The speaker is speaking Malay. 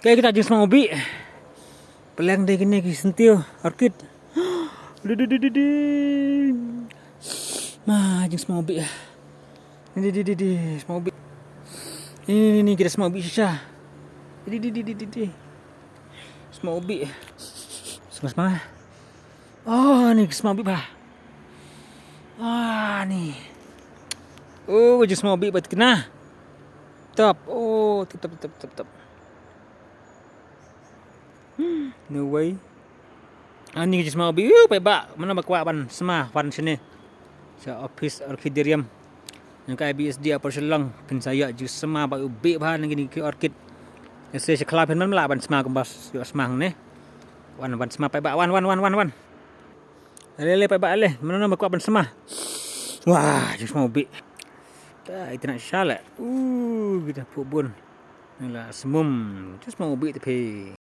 Okay, kita Jingsma Iewbih. Pelang dia kena sentil orchid. Jingsma Iewbih. Ini Jingsma Iewbih. Ini kita Jingsma Iewbih Shisha. Jingsma Iewbih. Semangat. Oh, ni Jingsma Iewbih bah. Ni. Oh, Jingsma Iewbih bat kena. Top. Oh, top. No way. Ni Jingsma Iewbih. Pai bak mana bak Kwah ban semah ban sini. Sa office Orchidarium. Yang kai Ibsd apa Shillong pin saya Jingsma Iewbih bah ni ke orchid. Saya sekelah pin man lah ban semah kembas yo semang ni. Ban semah pai bak wan. Ale pai bak ale. Mana bak Kwah ban semah. Wah, Jingsma Iewbih. Dah itu nak syalat. Kita pun. Inilah semum. Jingsma Iewbih tapi